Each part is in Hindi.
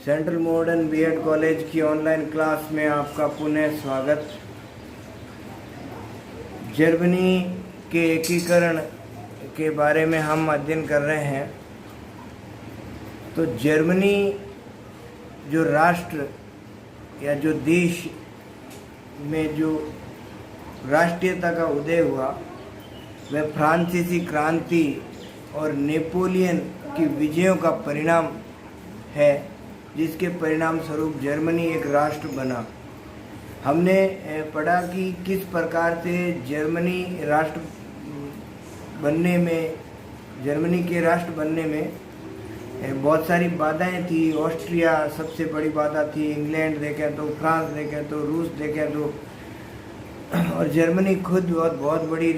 सेंट्रल मॉडर्न बीएड कॉलेज की ऑनलाइन क्लास में आपका पुनः स्वागत। जर्मनी के एकीकरण के बारे में हम अध्ययन कर रहे हैं। तो जर्मनी जो राष्ट्र या जो देश में जो राष्ट्रीयता का उदय हुआ वह फ्रांसीसी क्रांति और नेपोलियन की विजयों का परिणाम है, जिसके परिणाम स्वरूप जर्मनी एक राष्ट्र बना। हमने पढ़ा कि किस प्रकार से जर्मनी के राष्ट्र बनने में बहुत सारी बाधाएं थी। ऑस्ट्रिया सबसे बड़ी बाधा थी, इंग्लैंड देखें तो, फ्रांस देखें तो, रूस देखें तो, और जर्मनी खुद बहुत बड़ी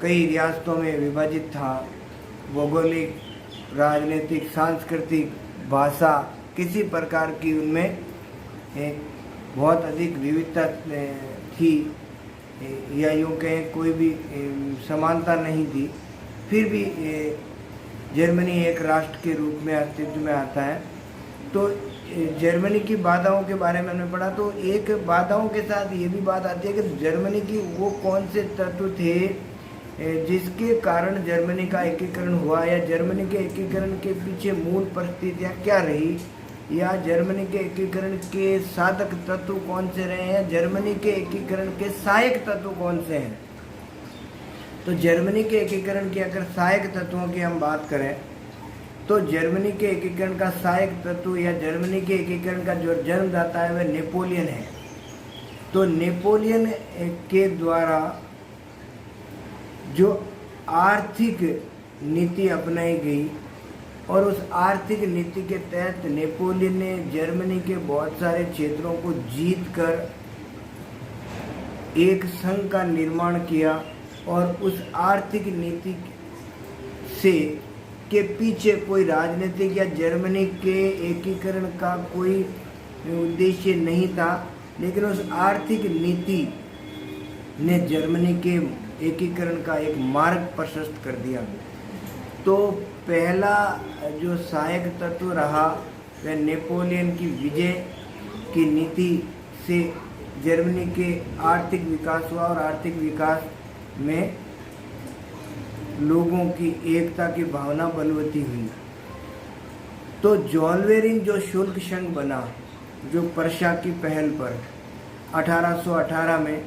कई रियासतों में विभाजित था। भौगोलिक, राजनीतिक, सांस्कृतिक, भाषा, किसी प्रकार की उनमें बहुत अधिक विविधता थी, या यूँ कहें कोई भी समानता नहीं थी। फिर भी जर्मनी एक राष्ट्र के रूप में अस्तित्व में आता है। तो जर्मनी की बाधाओं के बारे में हमने पढ़ा। तो एक बाधाओं के साथ ये भी बात आती है कि जर्मनी की वो कौन से तत्व थे जिसके कारण जर्मनी का एकीकरण हुआ, या जर्मनी के एकीकरण के पीछे मूल परिस्थितियाँ क्या रही, या जर्मनी के एकीकरण के साधक तत्व कौन से रहे हैं, जर्मनी के एकीकरण के सहायक तत्व कौन से हैं। तो जर्मनी के एकीकरण के अगर सहायक तत्वों की हम बात करें तो जर्मनी के एकीकरण का सहायक तत्व या जर्मनी के एकीकरण का जो जन्मदाता है वह नेपोलियन है। तो नेपोलियन के द्वारा जो आर्थिक नीति अपनाई गई, और उस आर्थिक नीति के तहत नेपोलियन ने जर्मनी के बहुत सारे क्षेत्रों को जीतकर एक संघ का निर्माण किया, और उस आर्थिक नीति से के पीछे कोई राजनीतिक या जर्मनी के एकीकरण का कोई उद्देश्य नहीं था, लेकिन उस आर्थिक नीति ने जर्मनी के एकीकरण का एक मार्ग प्रशस्त कर दिया। तो पहला जो सहायक तत्व रहा वह नेपोलियन की विजय की नीति से जर्मनी के आर्थिक विकास हुआ, और आर्थिक विकास में लोगों की एकता की भावना बलवती हुई। तो जोल्वेरिन जो शुल्क संघ बना, जो पर्शा की पहल पर 1818 में,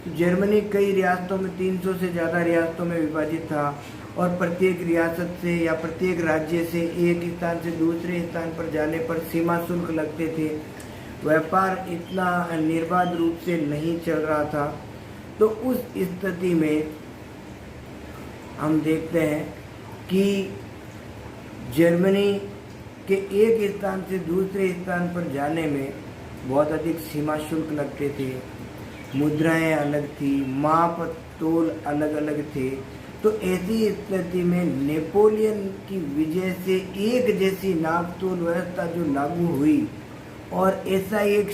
जर्मनी कई रियासतों में 300 से ज़्यादा रियासतों में विभाजित था, और प्रत्येक रियासत से या प्रत्येक राज्य से एक स्थान से दूसरे स्थान पर जाने पर सीमा शुल्क लगते थे। व्यापार इतना निर्बाध रूप से नहीं चल रहा था। तो उस स्थिति में हम देखते हैं कि जर्मनी के एक स्थान से दूसरे स्थान पर जाने में बहुत अधिक सीमा शुल्क लगते थे, मुद्राएं अलग थी, माप तोल अलग अलग थे। तो ऐसी स्थिति में नेपोलियन की विजय से एक जैसी नाप तोल व्यवस्था जो लागू हुई, और ऐसा एक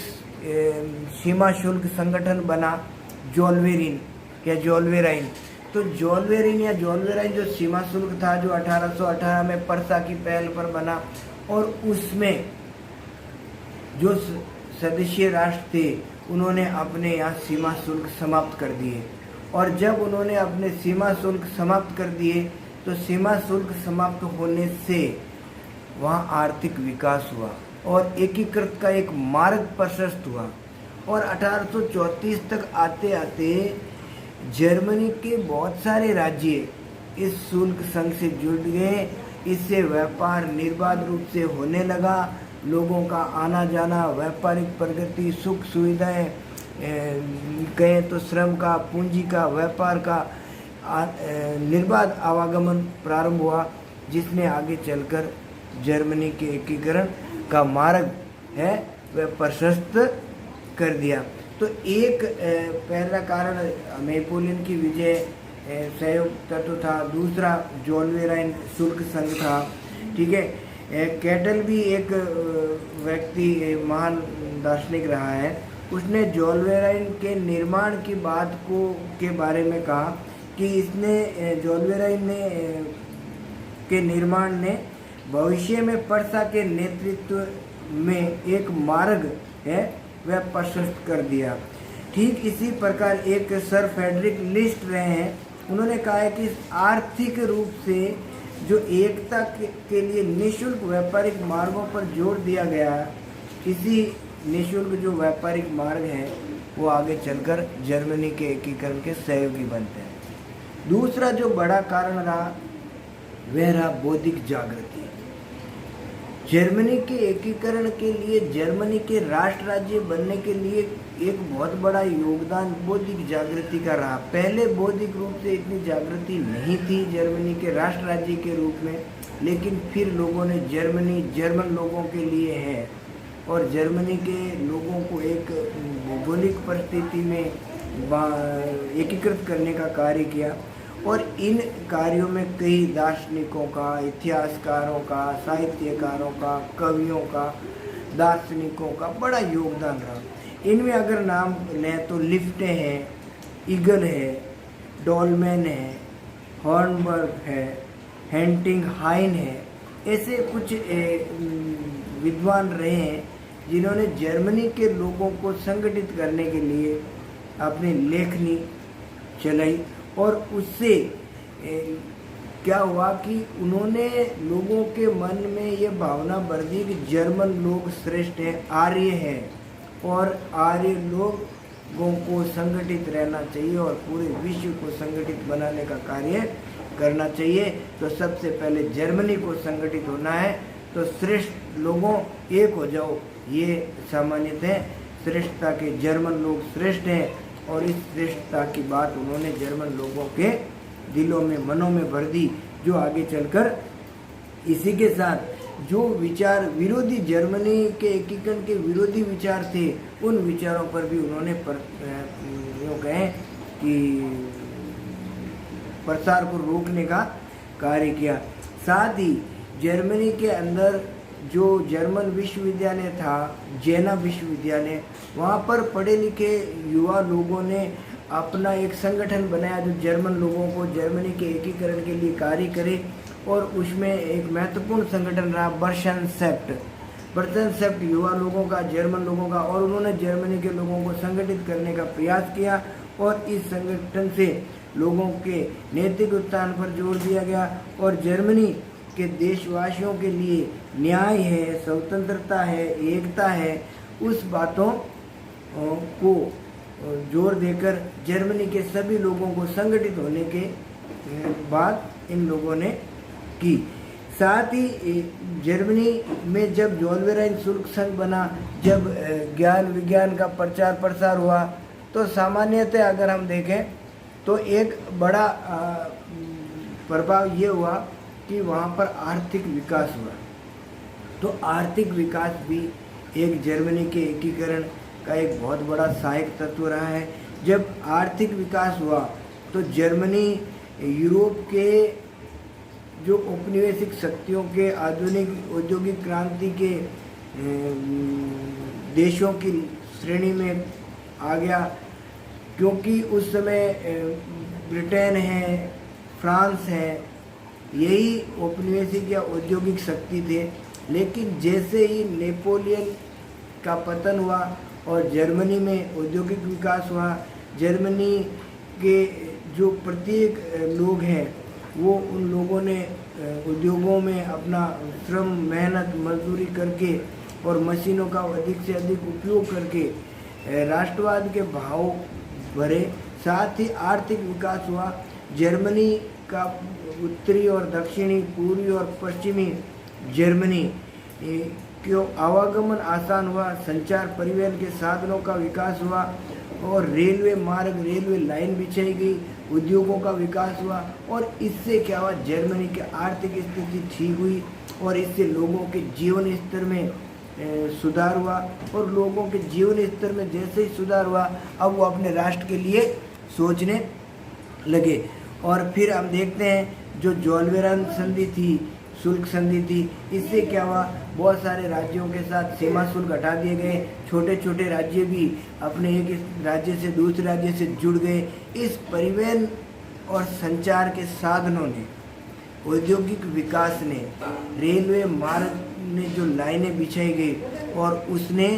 सीमा शुल्क संगठन बना जोल्वेरिन या जोल्वेराइन। तो जोल्वेरिन या जोल्वेराइन जो सीमा शुल्क था, जो 1818 में पर्सा की पहल पर बना, और उसमें जो सदस्य राष्ट्र थे उन्होंने अपने यहाँ सीमा शुल्क समाप्त कर दिए। और जब उन्होंने अपने सीमा शुल्क समाप्त कर दिए तो सीमा शुल्क समाप्त होने से वहाँ आर्थिक विकास हुआ और एकीकृत का एक मार्ग प्रशस्त हुआ। और 1834 तक आते आते जर्मनी के बहुत सारे राज्य इस शुल्क संघ से जुड़ गए। इससे व्यापार निर्बाध रूप से होने लगा, लोगों का आना जाना, व्यापारिक प्रगति, सुख सुविधाएं, कहें तो श्रम का, पूंजी का, व्यापार का निर्बाध आवागमन प्रारंभ हुआ, जिसने आगे चलकर जर्मनी के एकीकरण का मार्ग है वह प्रशस्त कर दिया। तो एक पहला कारण नेपोलियन की विजय संयुक्त तत्व था, दूसरा जोल्वेराइन शुल्क संघ था। ठीक है, कैटल भी एक व्यक्ति महान दार्शनिक रहा है, उसने जोल्वेराइन के निर्माण की बात के बारे में कहा कि इसने जोल्वेराइन के निर्माण ने भविष्य में पर्सा के नेतृत्व में एक मार्ग है वह प्रशस्त कर दिया। ठीक इसी प्रकार एक सर फ्रेडरिक लिस्ट रहे हैं, उन्होंने कहा है कि आर्थिक रूप से जो एकता के लिए निःशुल्क व्यापारिक मार्गों पर जोर दिया गया, इसी निःशुल्क जो व्यापारिक मार्ग है वो आगे चलकर जर्मनी के एकीकरण के सहयोगी बनते हैं। दूसरा जो बड़ा कारण रहा वह रहा बौद्धिक जागृति। जर्मनी के एकीकरण के लिए, जर्मनी के राष्ट्र राज्य बनने के लिए एक बहुत बड़ा योगदान बौद्धिक जागृति का रहा। पहले बौद्धिक रूप से इतनी जागृति नहीं थी जर्मनी के राष्ट्र राज्य के रूप में, लेकिन फिर लोगों ने जर्मनी जर्मन लोगों के लिए है और जर्मनी के लोगों को एक भौगोलिक परिस्थिति में एकीकृत करने का कार्य किया। और इन कार्यों में कई दार्शनिकों का, इतिहासकारों का, साहित्यकारों का, कवियों का, दार्शनिकों का बड़ा योगदान रहा। इनमें अगर नाम लें तो लिफ्टे हैं, ईगल है, डॉलमैन है, हॉर्नबर्ग है, हेंटिंगहाइन है, ऐसे कुछ विद्वान रहे हैं जिन्होंने जर्मनी के लोगों को संगठित करने के लिए अपनी लेखनी चलाई। और उससे क्या हुआ कि उन्होंने लोगों के मन में ये भावना भर दी कि जर्मन लोग श्रेष्ठ हैं, आर्य हैं और आर्य लोगों को संगठित रहना चाहिए और पूरे विश्व को संगठित बनाने का कार्य करना चाहिए। तो सबसे पहले जर्मनी को संगठित होना है, तो श्रेष्ठ लोगों एक हो जाओ, ये सामान्यतः श्रेष्ठता के जर्मन लोग श्रेष्ठ हैं। और इस श्रेष्ठता की बात उन्होंने जर्मन लोगों के दिलों में, मनों में भर दी, जो आगे चलकर इसी के साथ जो विचार विरोधी, जर्मनी के एकीकरण के विरोधी विचार थे, उन विचारों पर भी उन्होंने यूँ कहें कि प्रसार को रोकने का कार्य किया। साथ ही जर्मनी के अंदर जो जर्मन विश्वविद्यालय था, जेना विश्वविद्यालय, वहाँ पर पढ़े लिखे युवा लोगों ने अपना एक संगठन बनाया जो जर्मन लोगों को जर्मनी के एकीकरण के लिए कार्य करे। और उसमें एक महत्वपूर्ण संगठन रहा बर्टनसेप्ट युवा लोगों का, जर्मन लोगों का, और उन्होंने जर्मनी के लोगों को संगठित करने का प्रयास किया। और इस संगठन से लोगों के नैतिक उत्थान पर जोर दिया गया और जर्मनी के देशवासियों के लिए न्याय है, स्वतंत्रता है, एकता है, उस बातों को जोर देकर जर्मनी के सभी लोगों को संगठित होने के बात इन लोगों ने की। साथ ही जर्मनी में जब जोलवेराइन शुल्क संघ बना, जब ज्ञान विज्ञान का प्रचार प्रसार हुआ, तो सामान्यतः अगर हम देखें तो एक बड़ा प्रभाव ये हुआ कि वहाँ पर आर्थिक विकास हुआ। तो आर्थिक विकास भी एक जर्मनी के एकीकरण का एक बहुत बड़ा सहायक तत्व रहा है। जब आर्थिक विकास हुआ तो जर्मनी यूरोप के जो औपनिवेशिक शक्तियों के आधुनिक औद्योगिक क्रांति के देशों की श्रेणी में आ गया, क्योंकि उस समय ब्रिटेन है, फ्रांस है, यही औपनिवेशिक या औद्योगिक शक्ति थे। लेकिन जैसे ही नेपोलियन का पतन हुआ और जर्मनी में औद्योगिक विकास हुआ, जर्मनी के जो प्रत्येक लोग हैं वो उन लोगों ने उद्योगों में अपना श्रम, मेहनत, मजदूरी करके और मशीनों का अधिक से अधिक उपयोग करके राष्ट्रवाद के भाव भरे। साथ ही आर्थिक विकास हुआ। जर्मनी का उत्तरी और दक्षिणी, पूर्वी और पश्चिमी जर्मनी क्यों आवागमन आसान हुआ, संचार परिवहन के साधनों का विकास हुआ और रेलवे मार्ग, रेलवे लाइन बिछाई गई, उद्योगों का विकास हुआ। और इससे क्या हुआ, जर्मनी की आर्थिक स्थिति ठीक हुई और इससे लोगों के जीवन स्तर में सुधार हुआ। और लोगों के जीवन स्तर में जैसे ही सुधार हुआ, अब वो अपने राष्ट्र के लिए सोचने लगे। और फिर हम देखते हैं जो जोलवेराइन संधि थी, शुल्क संधि थी, इससे क्या हुआ, बहुत सारे राज्यों के साथ सीमा शुल्क हटा दिए गए। छोटे छोटे राज्य भी अपने एक राज्य से दूसरे राज्य से जुड़ गए। इस परिवहन और संचार के साधनों ने, औद्योगिक विकास ने, रेलवे मार्ग ने जो लाइनें बिछाई गई और उसने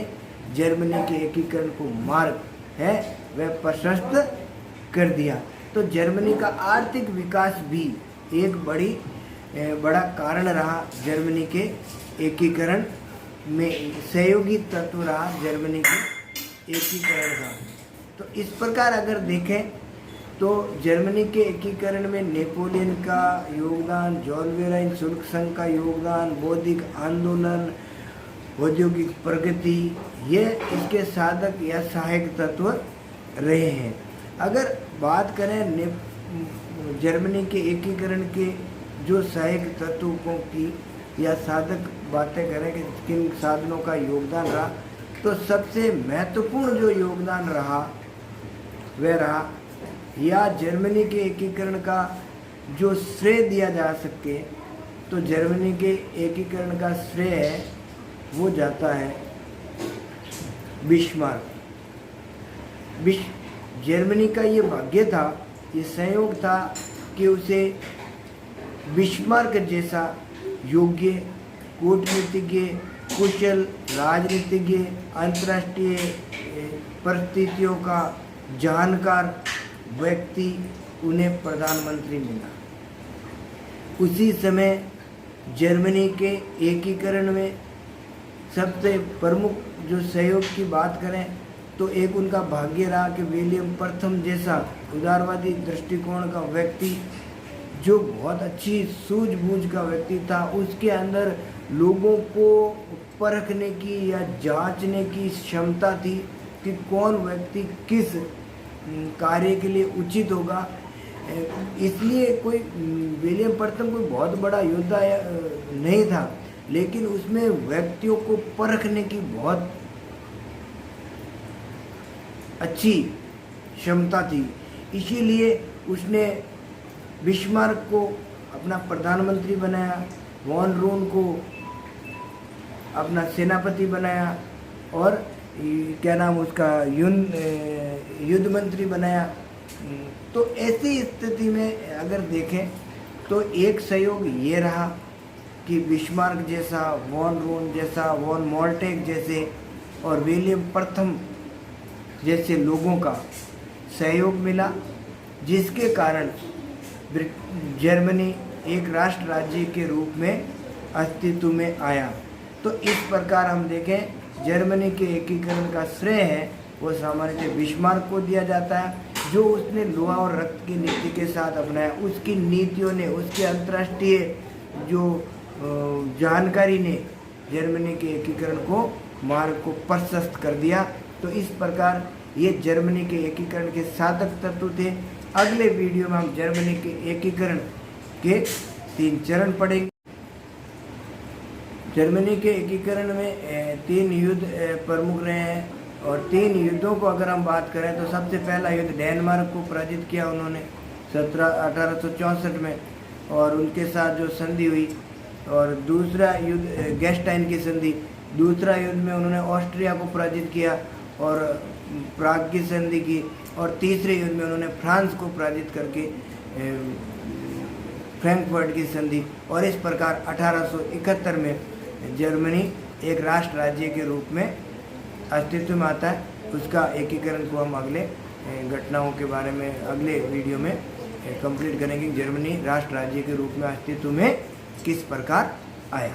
जर्मनी के एकीकरण को मार्ग है वह प्रशस्त कर दिया। तो जर्मनी का आर्थिक विकास भी एक बड़ा कारण रहा जर्मनी के एकीकरण में, सहयोगी तत्व रहा जर्मनी के एकीकरण का। तो इस प्रकार अगर देखें तो जर्मनी के एकीकरण में नेपोलियन का योगदान, जोलवेराइन शुल्क संघ का योगदान, बौद्धिक आंदोलन, औद्योगिक प्रगति, ये इसके साधक या सहायक तत्व रहे हैं। अगर बात करें जर्मनी के एकीकरण के जो सहायक तत्वों की या साधक बातें करें कि किन साधनों का योगदान रहा, तो सबसे महत्वपूर्ण जो योगदान रहा वह रहा, या जर्मनी के एकीकरण का जो श्रेय दिया जा सके तो जर्मनी के एकीकरण का श्रेय है वो जाता है बिस्मार्क। जर्मनी का ये भाग्य था, ये संयोग था कि उसे बिस्मार्क जैसा योग्य, कूटनीतिज्ञ, कुशल राजनीतिज्ञ, अंतर्राष्ट्रीय परिस्थितियों का जानकार व्यक्ति उन्हें प्रधानमंत्री मिला। उसी समय जर्मनी के एकीकरण में सबसे प्रमुख जो सहयोग की बात करें तो एक उनका भाग्य रहा कि विलियम प्रथम जैसा उदारवादी दृष्टिकोण का व्यक्ति, जो बहुत अच्छी सूझबूझ का व्यक्ति था, उसके अंदर लोगों को परखने की या जांचने की क्षमता थी कि कौन व्यक्ति किस कार्य के लिए उचित होगा। इसलिए कोई विलियम प्रथम कोई बहुत बड़ा योद्धा नहीं था, लेकिन उसमें व्यक्तियों को परखने की बहुत अच्छी क्षमता थी। इसीलिए उसने बिस्मार्क को अपना प्रधानमंत्री बनाया, वॉन रोन को अपना सेनापति बनाया और क्या नाम उसका युद्ध मंत्री बनाया। तो ऐसी स्थिति में अगर देखें तो एक सहयोग ये रहा कि बिस्मार्क जैसा, वॉन रोन जैसा, वॉन मोल्टेक जैसे और विलियम प्रथम जैसे लोगों का सहयोग मिला, जिसके कारण जर्मनी एक राष्ट्र राज्य के रूप में अस्तित्व में आया। तो इस प्रकार हम देखें जर्मनी के एकीकरण का श्रेय है वो सामान्यतः बिस्मार्क को दिया जाता है, जो उसने लोहा और रक्त की नीति के साथ अपनाया। उसकी नीतियों ने, उसके अंतर्राष्ट्रीय जो जानकारी ने जर्मनी के एकीकरण को मार्ग को प्रशस्त कर दिया। तो इस प्रकार ये जर्मनी के एकीकरण के साधक तत्व थे। अगले वीडियो में हम जर्मनी के एकीकरण के 3 चरण पढ़ेंगे। जर्मनी के एकीकरण में 3 युद्ध प्रमुख रहे हैं और 3 युद्धों को अगर हम बात करें तो सबसे पहला युद्ध डेनमार्क को पराजित किया उन्होंने 1864 में और उनके साथ जो संधि हुई, और दूसरा युद्ध गेस्टाइन की संधि, दूसरा युद्ध में उन्होंने ऑस्ट्रिया को पराजित किया और प्राग की संधि की, और तीसरे युद्ध में उन्होंने फ्रांस को पराजित करके फ्रैंकफर्ट की संधि। और इस प्रकार 1871 में जर्मनी एक राष्ट्र राज्य के रूप में अस्तित्व में आता है। उसका एकीकरण को हम अगले घटनाओं के बारे में अगले वीडियो में कंप्लीट करेंगे। जर्मनी राष्ट्र राज्य के रूप में अस्तित्व में किस प्रकार आया।